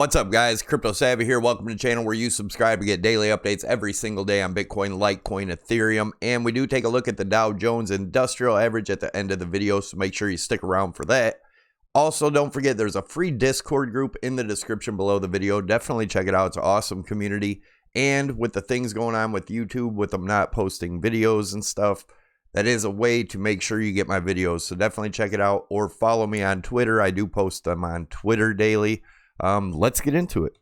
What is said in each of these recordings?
What's up, guys? CryptoSavy here. Welcome to the channel where you subscribe to get daily updates every single day on Bitcoin, Litecoin, Ethereum, and we do take a look at the Dow Jones Industrial Average at the end of the video, so make sure you stick around for that. Also, don't forget there's a free Discord group in the description below the video. Definitely check it out. It's an awesome community, and with the things going on with YouTube, with them not posting videos and stuff, that is a way to make sure you get my videos, so definitely check it out, or follow me on Twitter. I do post them on Twitter daily. Let's get into it.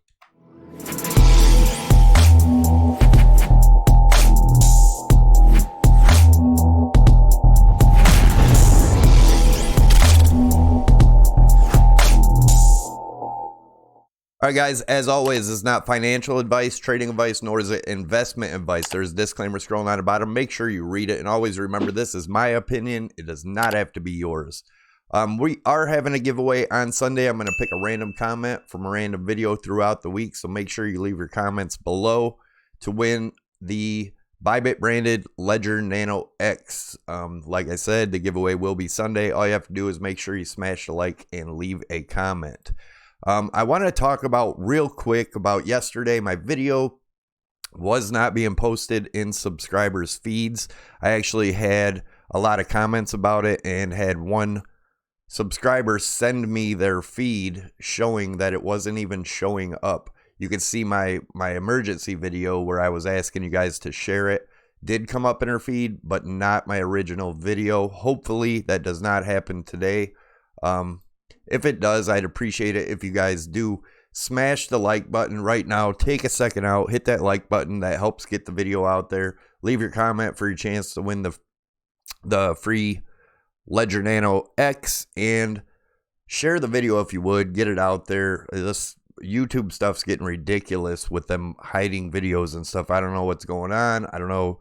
All right, guys, as always, it's not financial advice, trading advice, nor is it investment advice. There's a disclaimer scrolling on the bottom. Make sure you read it, and always remember, this is my opinion. It does not have to be yours. We are having a giveaway on Sunday. I'm going to pick a random comment from a random video throughout the week, so make sure you leave your comments below to win the Bybit branded Ledger Nano X. Like I said, the giveaway will be Sunday. All you have to do is make sure you smash the like and leave a comment. I want to talk about real quick about yesterday. My video was not being posted in subscribers' feeds. I actually had a lot of comments about it and had one subscribers send me their feed showing that it wasn't even showing up. You can see my emergency video where I was asking you guys to share it did come up in her feed, but not my original video. Hopefully that does not happen today. If it does, I'd appreciate it if you guys do smash the like button right now. Take a second out, hit that like button. That helps get the video out there. Leave your comment for your chance to win the free Ledger Nano X, and share the video if you would. Get it out there. This YouTube stuff's getting ridiculous with them hiding videos and stuff. I don't know what's going on. I don't know,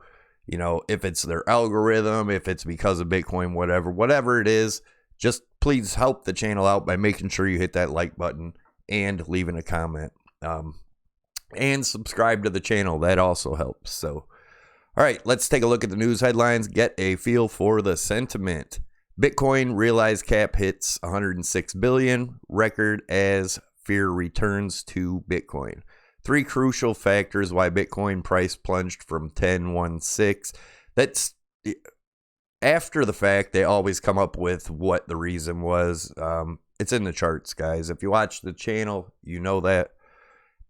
if it's their algorithm, if it's because of Bitcoin, whatever it is. Just please help the channel out by making sure you hit that like button and leaving a comment. And subscribe to the channel. That also helps. So, all right, let's take a look at the news headlines. Get a feel for the sentiment. Bitcoin realized cap hits 106 billion, record as fear returns to Bitcoin. 3 crucial factors why Bitcoin price plunged from 10.16. That's after the fact. They always come up with what the reason was. It's in the charts, guys. If you watch the channel, you know that.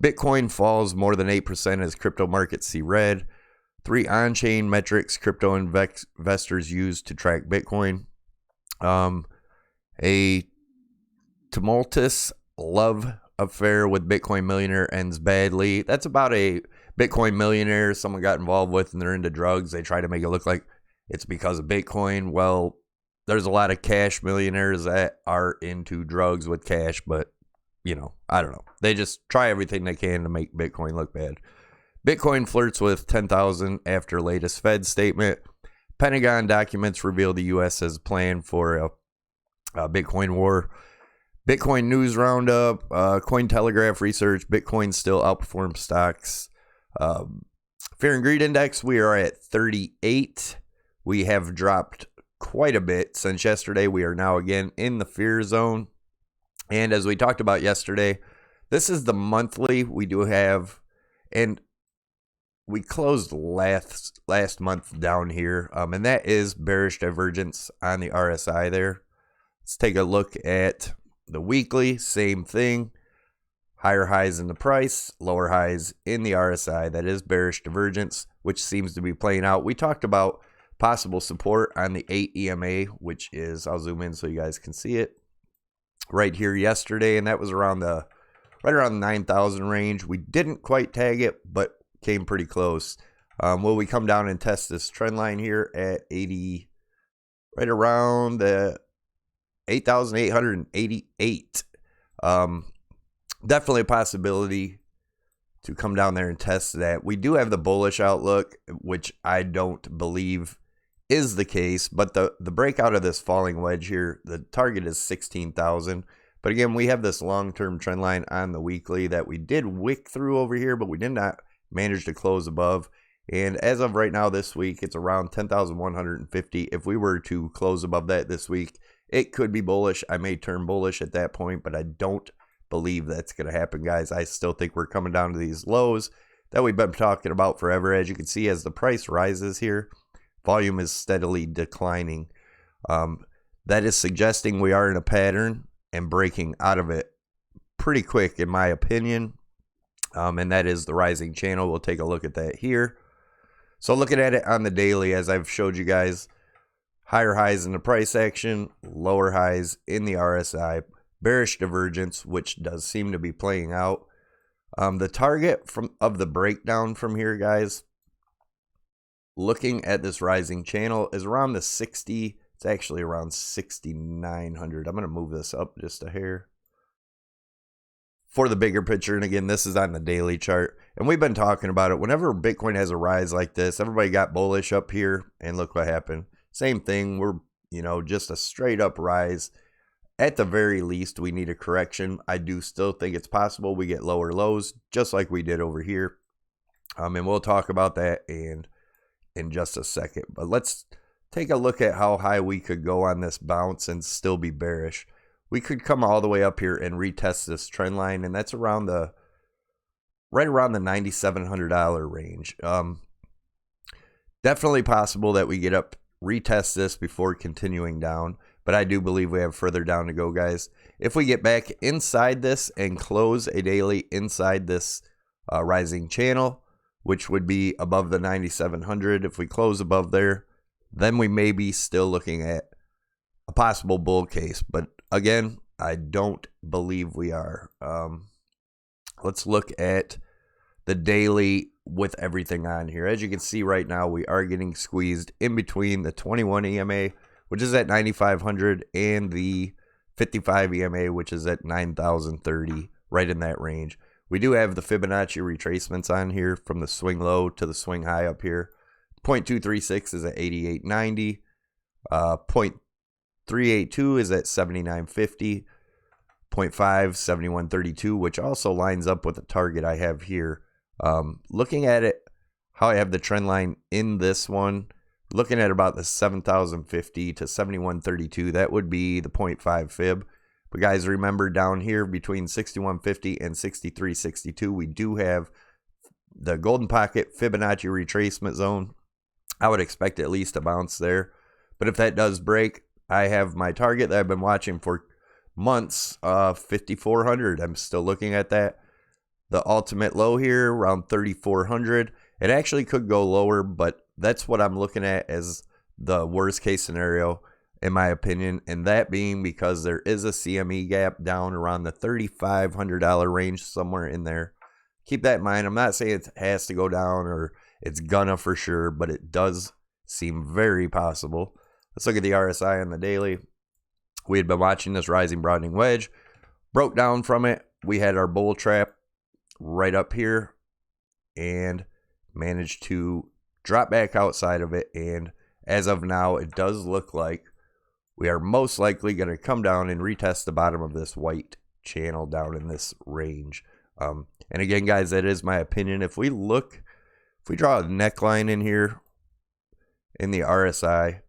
Bitcoin falls more than 8% as crypto markets see red. 3 on-chain metrics crypto investors use to track Bitcoin. A tumultuous love affair with Bitcoin millionaire ends badly. That's about a Bitcoin millionaire someone got involved with and they're into drugs. They try to make it look like it's because of Bitcoin. Well, there's a lot of cash millionaires that are into drugs with cash, but I don't know. They just try everything they can to make Bitcoin look bad. Bitcoin flirts with 10,000 after latest Fed statement. Pentagon documents reveal the U.S. has a plan for a Bitcoin war. Bitcoin news roundup. Cointelegraph research. Bitcoin still outperforms stocks. Fear and greed index. We are at 38. We have dropped quite a bit since yesterday. We are now again in the fear zone. And as we talked about yesterday, this is the monthly we do have, and we closed last month down here, and that is bearish divergence on the RSI there. Let's take a look at the weekly. Same thing. Higher highs in the price, lower highs in the RSI. That is bearish divergence, which seems to be playing out. We talked about possible support on the 8 EMA, which is, I'll zoom in so you guys can see it, right here yesterday, and that was around right around the 9,000 range. We didn't quite tag it, but came pretty close. Will we come down and test this trend line here at 80, right around the 8,888? Definitely a possibility to come down there and test that. We do have the bullish outlook, which I don't believe is the case, but the breakout of this falling wedge here, the target is 16,000. But again, we have this long-term trend line on the weekly that we did wick through over here, but we did not manage to close above. And as of right now this week, it's around 10,150. If we were to close above that this week, it could be bullish. I may turn bullish at that point, but I don't believe that's going to happen, guys. I still think we're coming down to these lows that we've been talking about forever. As you can see, as the price rises here, volume is steadily declining. That is suggesting we are in a pattern and breaking out of it pretty quick, in my opinion. And that is the rising channel. We'll take a look at that here. So looking at it on the daily, as I've showed you guys, higher highs in the price action, lower highs in the RSI, bearish divergence, which does seem to be playing out. The target of the breakdown from here, guys, looking at this rising channel, is around the 60. It's actually around 6,900. I'm going to move this up just a hair for the bigger picture. And again, this is on the daily chart, and we've been talking about it. Whenever Bitcoin has a rise like this, everybody got bullish up here, and look what happened. Same thing. We're, just a straight up rise. At the very least, we need a correction. I do still think it's possible we get lower lows, just like we did over here. And we'll talk about that in just a second. But let's take a look at how high we could go on this bounce and still be bearish. We could come all the way up here and retest this trend line, and that's right around the $9,700 range. Definitely possible that we get up, retest this before continuing down, but I do believe we have further down to go, guys. If we get back inside this and close a daily inside this rising channel, which would be above the 9,700, if we close above there, then we may be still looking at a possible bull case. But again, I don't believe we are. Let's look at the daily with everything on here. As you can see right now, we are getting squeezed in between the 21 EMA, which is at 9,500, and the 55 EMA, which is at 9,030, right in that range. We do have the Fibonacci retracements on here from the swing low to the swing high up here. 0.236 is at 88.90. 0.382 is at 79.50. 0.5, 71.32, which also lines up with the target I have here. Looking at it, how I have the trend line in this one, looking at about the 7,050 to 71.32, that would be the 0.5 fib. But guys, remember down here between 61.50 and 63.62, we do have the golden pocket Fibonacci retracement zone. I would expect at least a bounce there. But if that does break, I have my target that I've been watching for months, 5,400. I'm still looking at that. The ultimate low here around 3,400. It actually could go lower, but that's what I'm looking at as the worst case scenario, in my opinion, and that being because there is a CME gap down around the $3,500 range, somewhere in there. Keep that in mind. I'm not saying it has to go down or it's gonna for sure, but it does seem very possible. Let's look at the RSI on the daily. We had been watching this rising broadening wedge, broke down from it. We had our bull trap right up here and managed to drop back outside of it, and as of now, it does look like we are most likely going to come down and retest the bottom of this white channel down in this range. And again, guys, that is my opinion. If we draw a neckline in here in the RSI,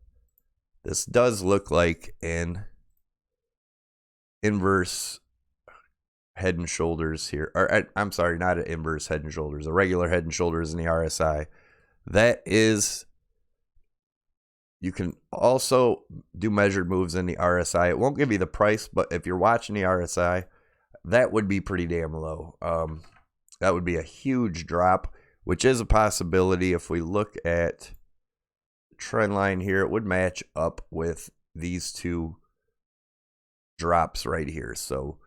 this does look like an inverse head and shoulders here. Or I'm sorry, not an inverse head and shoulders, a regular head and shoulders in the RSI. That is, you can also do measured moves in the RSI. It won't give you the price, but if you're watching the RSI, that would be pretty damn low. That would be a huge drop, which is a possibility. If we look at the trend line here, it would match up with these two drops right here. So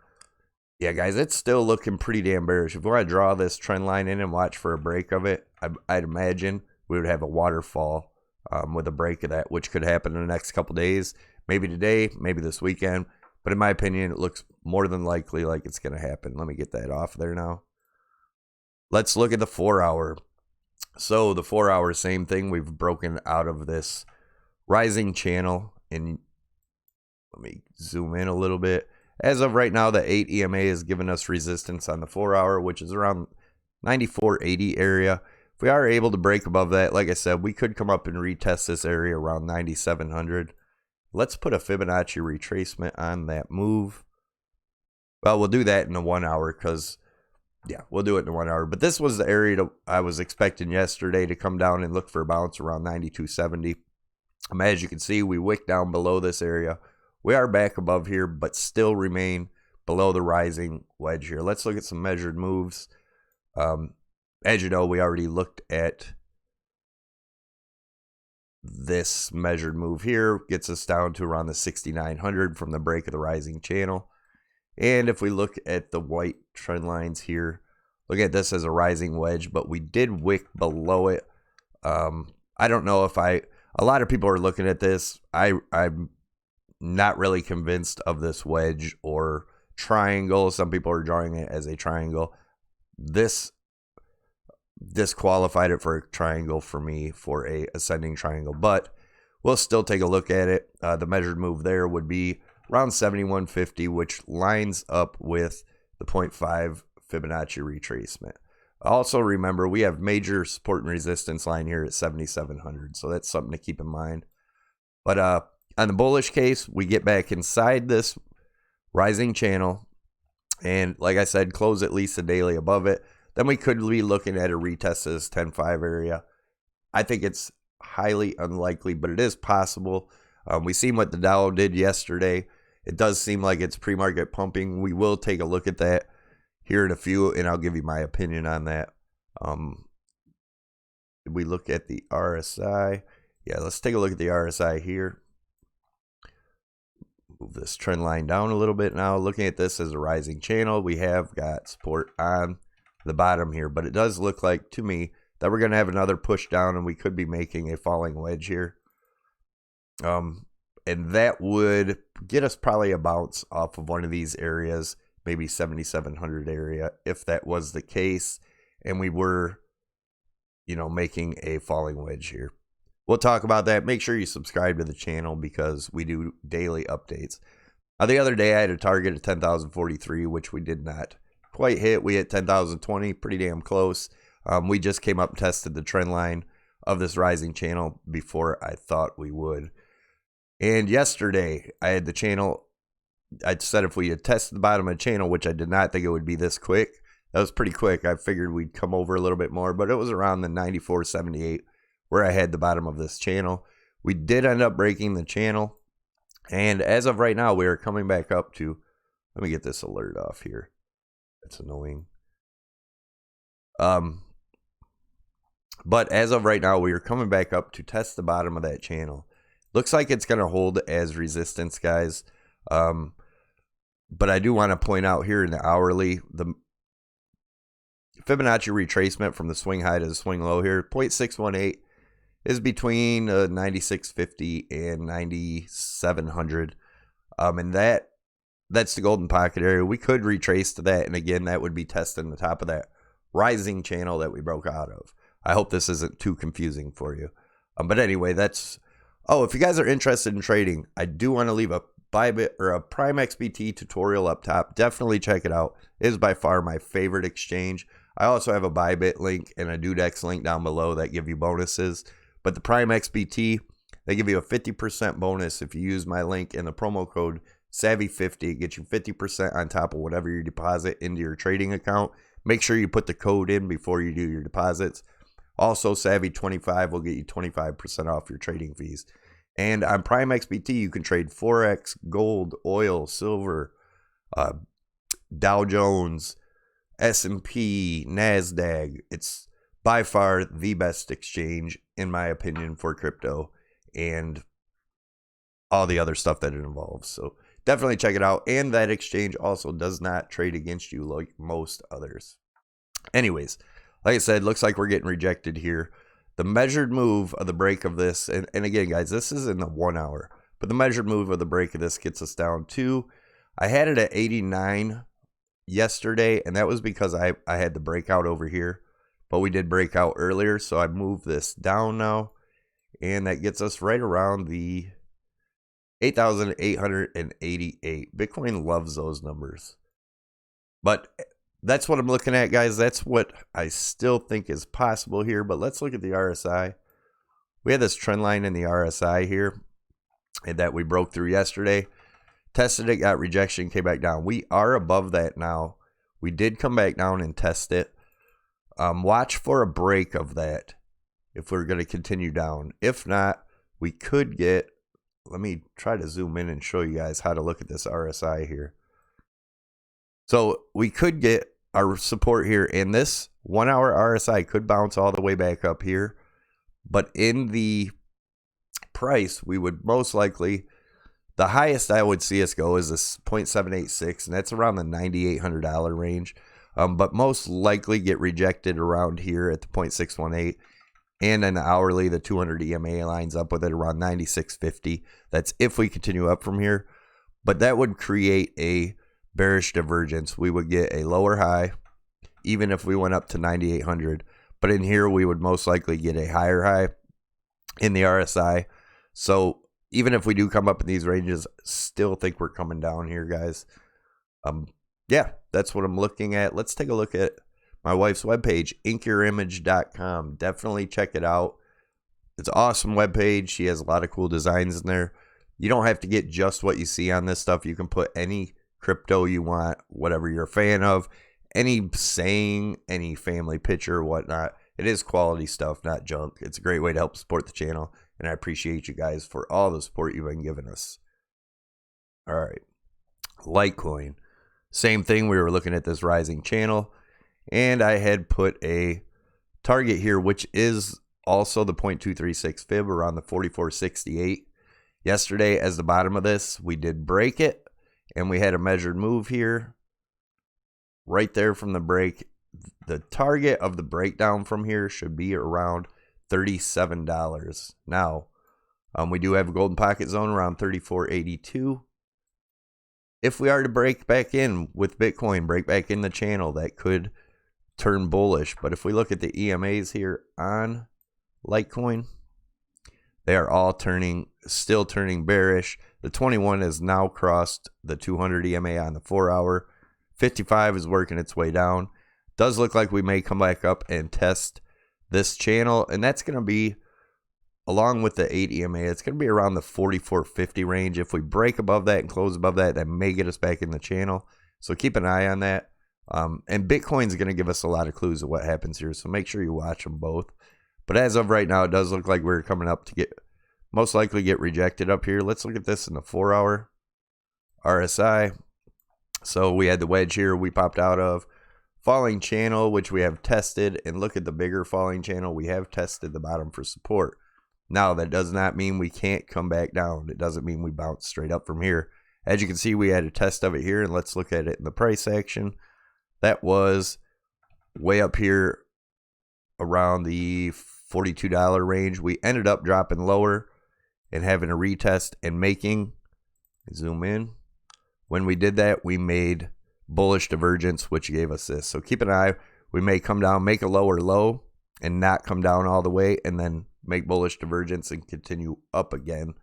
yeah, guys, it's still looking pretty damn bearish. If we want to draw this trend line in and watch for a break of it, I'd imagine we would have a waterfall with a break of that, which could happen in the next couple days. Maybe today, maybe this weekend. But in my opinion, it looks more than likely like it's going to happen. Let me get that off there now. Let's look at the 4 hour. So the 4 hour, same thing. We've broken out of this rising channel. And let me zoom in a little bit. As of right now, the 8 EMA has given us resistance on the 4 hour, which is around 94.80 area. If we are able to break above that, like I said, we could come up and retest this area around 9,700. Let's put a Fibonacci retracement on that move. Well, we'll do that in the 1 hour because, yeah, we'll do it in the 1 hour. But this was the area I was expecting yesterday to come down and look for a bounce around 92.70. As you can see, we wicked down below this area. We are back above here, but still remain below the rising wedge here. Let's look at some measured moves. As you know, we already looked at this measured move here. Gets us down to around the 6,900 from the break of the rising channel. And if we look at the white trend lines here, look at this as a rising wedge, but we did wick below it. I don't know if a lot of people are looking at this. I'm not really convinced of this wedge or triangle. Some people are drawing it as a triangle. This disqualified it for a triangle for me, for a ascending triangle, but we'll still take a look at it. The measured move there would be around 71.50, which lines up with the 0.5 Fibonacci retracement. Also remember, we have major support and resistance line here at 7,700, so that's something to keep in mind. But on the bullish case, we get back inside this rising channel, and like I said, close at least a daily above it. Then we could be looking at a retest of this 10.5 area. I think it's highly unlikely, but it is possible. We seen what the Dow did yesterday. It does seem like it's pre-market pumping. We will take a look at that here in a few, and I'll give you my opinion on that. We look at the RSI. Yeah, let's take a look at the RSI here. Move this trend line down a little bit now. Looking at this as a rising channel, we have got support on the bottom here, but it does look like to me that we're going to have another push down, and we could be making a falling wedge here. And that would get us probably a bounce off of one of these areas, maybe 7,700 area, if that was the case, and we were, making a falling wedge here. We'll talk about that. Make sure you subscribe to the channel because we do daily updates. The other day I had a target of 10,043, which we did not quite hit. We hit 10,020, pretty damn close. We just came up and tested the trend line of this rising channel before I thought we would. And yesterday I had the channel, I said if we had tested the bottom of the channel, which I did not think it would be this quick. That was pretty quick. I figured we'd come over a little bit more, but it was around the 94.78 where I had the bottom of this channel. We did end up breaking the channel. And as of right now, we are coming back up to, let me get this alert off here. That's annoying. But as of right now, we are coming back up to test the bottom of that channel. Looks like it's going to hold as resistance, guys. But I do want to point out here in the hourly, the Fibonacci retracement from the swing high to the swing low here, 0.618 is between 9650 and 9700. And that's the golden pocket area. We could retrace to that, and again, that would be testing the top of that rising channel that we broke out of. I hope this isn't too confusing for you. But anyway, that's... Oh, if you guys are interested in trading, I do want to leave a Bybit or a Prime XBT tutorial up top. Definitely check it out. It is by far my favorite exchange. I also have a Bybit link and a Dudex link down below that give you bonuses. But the Prime XBT, they give you a 50% bonus if you use my link and the promo code Savy50. It gets you 50% on top of whatever you deposit into your trading account. Make sure you put the code in before you do your deposits. Also, Savvy25 will get you 25% off your trading fees. And on Prime XBT, you can trade Forex, gold, oil, silver, Dow Jones, S&P, NASDAQ. It's by far the best exchange, in my opinion, for crypto and all the other stuff that it involves. So definitely check it out. And that exchange also does not trade against you like most others. Anyways, like I said, looks like we're getting rejected here. The measured move of the break of this, and again, guys, this is in the 1 hour, but the measured move of the break of this gets us down to, I had it at 89 yesterday, and that was because I had the breakout over here, but we did break out earlier, so I moved this down now, and that gets us right around the 8,888. Bitcoin loves those numbers. But that's what I'm looking at, guys. That's what I still think is possible here. But let's look at the RSI. We had this trend line in the RSI here and that we broke through yesterday. Tested it, got rejection, came back down. We are above that now. We did come back down and test it. Watch for a break of that if we're going to continue down. If not, we could get, let me try to zoom in and show you guys how to look at this RSI here. So we could get our support here, and this 1 hour RSI could bounce all the way back up here. But in the price, we would most likely, the highest I would see us go is this 0.786, and that's around the $9,800 range. But most likely get rejected around here at the 0.618. And in the hourly, the 200 EMA lines up with it around 96.50. That's if we continue up from here. But that would create a bearish divergence. We would get a lower high, even if we went up to 9,800. But in here, we would most likely get a higher high in the RSI. So even if we do come up in these ranges, still think we're coming down here, guys. Yeah, that's what I'm looking at. Let's take a look at my wife's webpage, inkyourimage.com. Definitely check it out. It's an awesome webpage. She has a lot of cool designs in there. You don't have to get just what you see on this stuff. You can put any crypto you want, whatever you're a fan of, any saying, any family picture or whatnot. It is quality stuff, not junk. It's a great way to help support the channel, and I appreciate you guys for all the support you've been giving us. All right, Litecoin. Same thing, we were looking at this rising channel, and I had put a target here, which is also the 0.236 fib around the 44.68. Yesterday, as the bottom of this, we did break it, and we had a measured move here. Right there from the break, the target of the breakdown from here should be around $37. Now, we do have a golden pocket zone around 34.82. If we are to break back in with Bitcoin, break back in the channel, that could turn bullish. But if we look at the EMAs here on Litecoin, they are all still turning bearish. The 21 has now crossed the 200 EMA on the 4 hour. 55 is working its way down. Does look like we may come back up and test this channel, and that's going to be, along with the 8 EMA, it's going to be around the 44.50 range. If we break above that and close above that, that may get us back in the channel. So keep an eye on that. And Bitcoin's going to give us a lot of clues of what happens here, so make sure you watch them both. But as of right now, it does look like we're coming up to get, most likely get rejected up here. Let's look at this in the 4 hour RSI. So we had the wedge here we popped out of. Falling channel, which we have tested, and look at the bigger falling channel. We have tested the bottom for support. Now, that does not mean we can't come back down. It doesn't mean we bounce straight up from here. As you can see, we had a test of it here, and let's look at it in the price action. That was way up here around the $42 range. We ended up dropping lower and having a retest and making, zoom in. When we did that, we made bullish divergence, which gave us this. So keep an eye. We may come down, make a lower low, and not come down all the way, and then make bullish divergence and continue up again.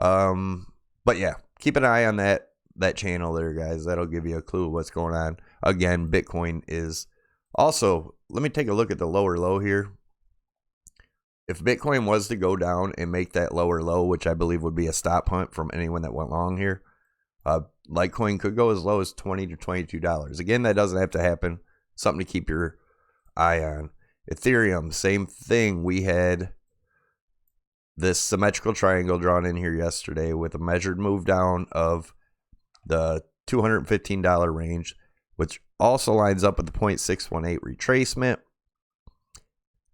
But yeah, keep an eye on that channel there, guys. That'll give you a clue of what's going on. Again, Bitcoin is also, let me take a look at the lower low here. If Bitcoin was to go down and make that lower low, which I believe would be a stop hunt from anyone that went long here, Litecoin could go as low as $20 to $22. Again, that doesn't have to happen. Something to keep your eye on. Ethereum, same thing. We had this symmetrical triangle drawn in here yesterday with a measured move down of the $215 range, which also lines up with the 0.618 retracement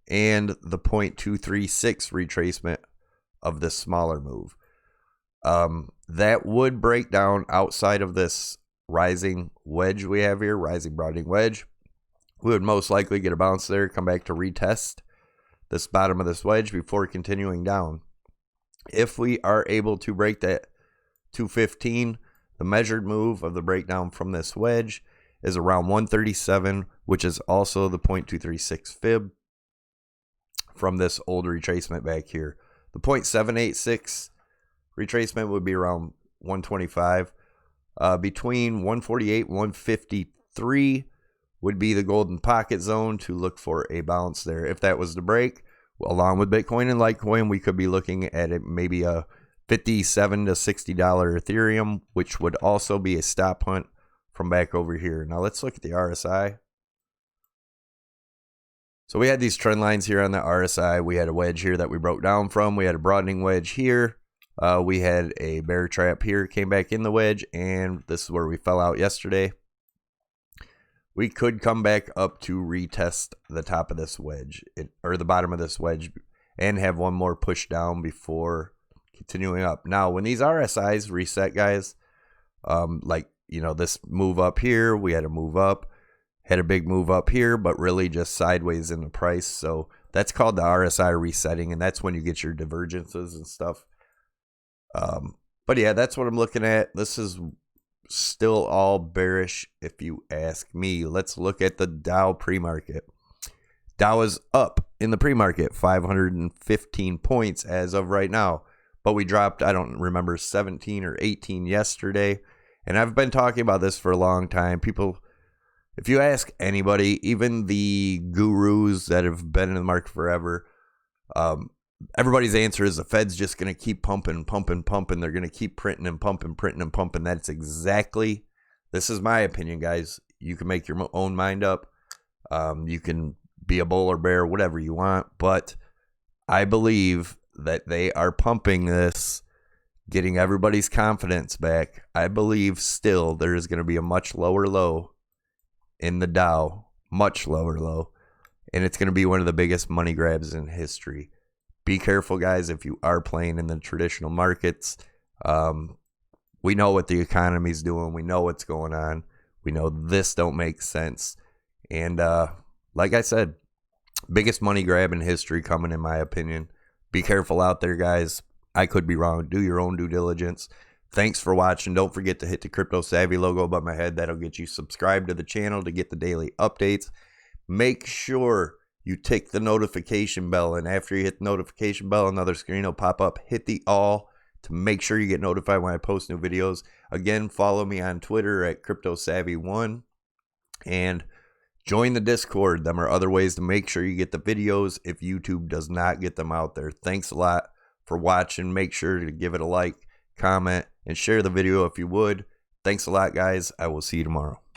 and the 0.236 retracement of the smaller move. That would break down outside of this rising wedge we have here, rising broadening wedge. We would most likely get a bounce there, come back to retest this bottom of this wedge before continuing down. If we are able to break that 215, the measured move of the breakdown from this wedge is around 137, which is also the 0.236 fib from this old retracement back here. The 0.786 retracement would be around 125. Between 148 and 153 would be the golden pocket zone to look for a bounce there. If that was to break, along with Bitcoin and Litecoin, we could be looking at it maybe a $57 to $60 Ethereum, which would also be a stop hunt from back over here. Now let's look at the RSI. So we had these trend lines here on the RSI. We had a wedge here that we broke down from. We had a broadening wedge here. We had a bear trap here, came back in the wedge, and this is where we fell out yesterday. We could come back up to retest the top of this wedge, or the bottom of this wedge, and have one more push down before continuing up. Now, when these RSIs reset, guys, like, you know, this move up here, we had a move up, had a big move up here, but really just sideways in the price. So that's called the RSI resetting, and that's when you get your divergences and stuff. But yeah, that's what I'm looking at. This is still all bearish if you ask me. Let's look at the Dow pre-market. Dow is up in the pre-market 515 points as of right now, but we dropped, I don't remember, 17 or 18 yesterday. And I've been talking about this for a long time. People, if you ask anybody, even the gurus that have been in the market forever, everybody's answer is the Fed's just going to keep pumping. They're going to keep printing and pumping. That's exactly, this is my opinion, guys. You can make your own mind up. You can be a bull or bear, whatever you want. But I believe that they are pumping this, getting everybody's confidence back. I believe still there is going to be a much lower low in the Dow, much lower low. And it's going to be one of the biggest money grabs in history. Be careful, guys, if you are playing in the traditional markets. We know what the economy's doing. We know what's going on. We know this don't make sense. And like I said, biggest money grab in history coming, in my opinion. Be careful out there, guys. I could be wrong. Do your own due diligence. Thanks for watching. Don't forget to hit the CryptoSavy logo above my head. That'll get you subscribed to the channel to get the daily updates. Make sure you tick the notification bell, and after you hit the notification bell, another screen will pop up. Hit the all to make sure you get notified when I post new videos. Again, follow me on Twitter at CryptoSavy1 and join the Discord. Them are other ways to make sure you get the videos if YouTube does not get them out there. Thanks a lot for watching. Make sure to give it a like, comment, and share the video if you would. Thanks a lot, guys. I will see you tomorrow.